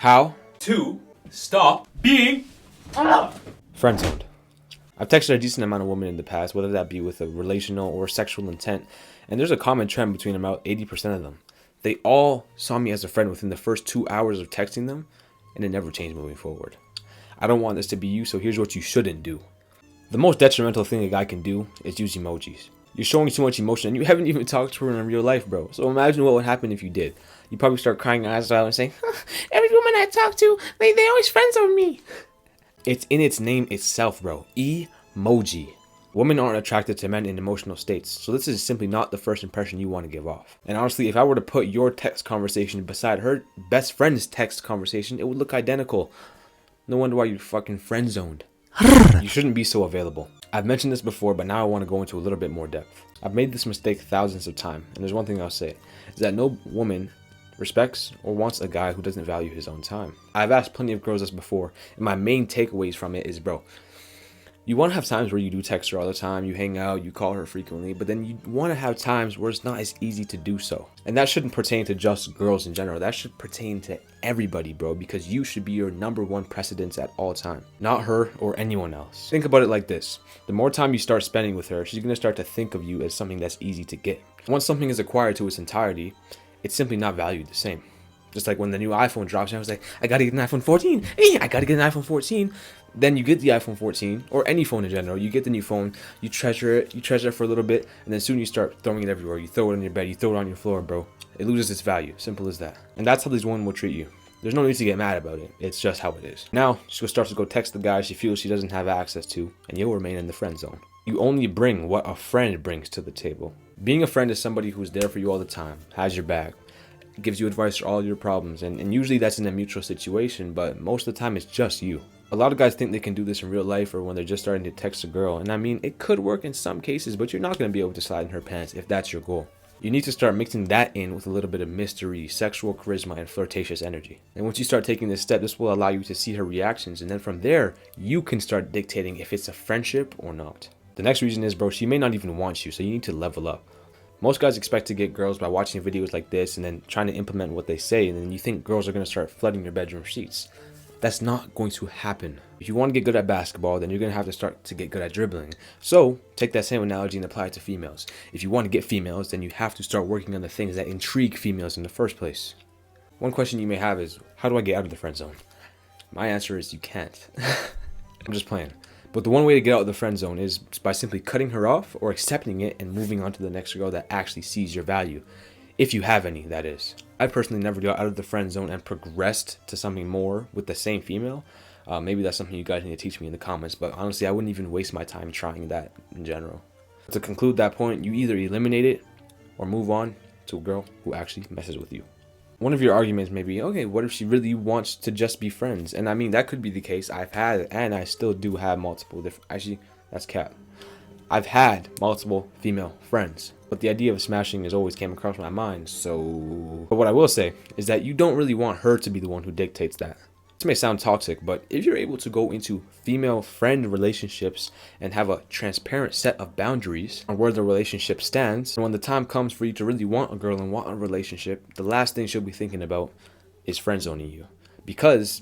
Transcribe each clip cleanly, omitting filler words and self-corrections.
How to stop being friend-zoned. I've texted a decent amount of women in the past, whether that be with a relational or sexual intent, and there's a common trend between about 80% of them. They all saw me as a friend within the first 2 hours of texting them, and it never changed moving forward. I don't want this to be you, so here's what you shouldn't do. The most detrimental thing a guy can do is use emojis. You're showing too much emotion, and you haven't even talked to her in real life, bro. So imagine what would happen if you did. You'd probably start crying your eyes out and saying, every woman I talk to, they always friends on me. It's in its name itself, bro. Emoji. Women aren't attracted to men in emotional states, so this is simply not the first impression you want to give off. And honestly, if I were to put your text conversation beside her best friend's text conversation, it would look identical. No wonder why you're fucking friend zoned. You shouldn't be so available. I've mentioned this before, but now I want to go into a little bit more depth. I've made this mistake thousands of times, and there's one thing I'll say, is that no woman respects or wants a guy who doesn't value his own time. I've asked plenty of girls this before, and my main takeaways from it is, bro, you want to have times where you do text her all the time, you hang out, you call her frequently, but then you want to have times where it's not as easy to do so. And that shouldn't pertain to just girls in general. That should pertain to everybody, bro, because you should be your #1 precedence at all time, not her or anyone else. Think about it like this. The more time you start spending with her, she's going to start to think of you as something that's easy to get. Once something is acquired to its entirety, it's simply not valued the same. Just like when the new iPhone drops, and I was like, I gotta get an iPhone 14. I gotta get an iPhone 14. Then you get the iPhone 14, or any phone in general. You get the new phone, you treasure it for a little bit, and then soon you start throwing it everywhere. You throw it on your bed, you throw it on your floor, bro. It loses its value. Simple as that. And that's how these women will treat you. There's no need to get mad about it. It's just how it is. Now, she'll start to go text the guy she feels she doesn't have access to, and you'll remain in the friend zone. You only bring what a friend brings to the table. Being a friend is somebody who's there for you all the time, has your back, gives you advice for all your problems, and usually that's in a mutual situation, but most of the time it's just you. A lot of guys think they can do this in real life or when they're just starting to text a girl, and I mean, it could work in some cases, but you're not going to be able to slide in her pants if that's your goal. You need to start mixing that in with a little bit of mystery, sexual charisma, and flirtatious energy. And once you start taking this step, this will allow you to see her reactions, and then from there, you can start dictating if it's a friendship or not. The next reason is, bro, she may not even want you, so you need to level up. Most guys expect to get girls by watching videos like this and then trying to implement what they say, and then you think girls are going to start flooding your bedroom sheets. That's not going to happen. If you want to get good at basketball, then you're going to have to start to get good at dribbling. So take that same analogy and apply it to females. If you want to get females, then you have to start working on the things that intrigue females in the first place. One question you may have is, how do I get out of the friend zone? My answer is you can't. I'm just playing. But the one way to get out of the friend zone is by simply cutting her off or accepting it and moving on to the next girl that actually sees your value. If you have any, that is. I personally never got out of the friend zone and progressed to something more with the same female. Maybe that's something you guys need to teach me in the comments, but honestly, I wouldn't even waste my time trying that in general. To conclude that point, you either eliminate it or move on to a girl who actually messes with you. One of your arguments may be, okay, what if she really wants to just be friends? And I mean, that could be the case. I've had, and I still do have multiple different, actually, that's cap. I've had multiple female friends, but the idea of smashing has always came across my mind, so... But what I will say is that you don't really want her to be the one who dictates that. This may sound toxic, but if you're able to go into female friend relationships and have a transparent set of boundaries on where the relationship stands, and when the time comes for you to really want a girl and want a relationship, the last thing she'll be thinking about is friend zoning you. Because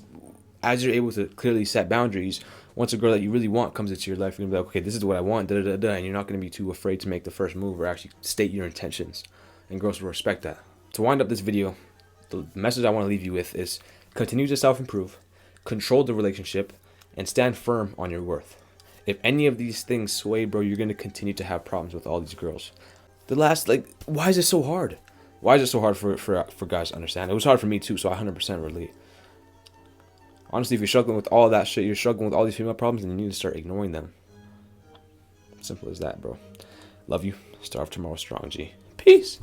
as you're able to clearly set boundaries, once a girl that you really want comes into your life, you're gonna be like, okay, this is what I want, and you're not gonna be too afraid to make the first move or actually state your intentions, and girls will respect that. To wind up this video, the message I want to leave you with is continue to self-improve, control the relationship, and stand firm on your worth. If any of these things sway, bro, you're gonna continue to have problems with all these girls. The last, why is it so hard? Why is it so hard for guys to understand? It was hard for me too, so I 100% relate. Honestly, if you're struggling with all that shit, you're struggling with all these female problems, then you need to start ignoring them. Simple as that, bro. Love you. Starve tomorrow strong, G. Peace.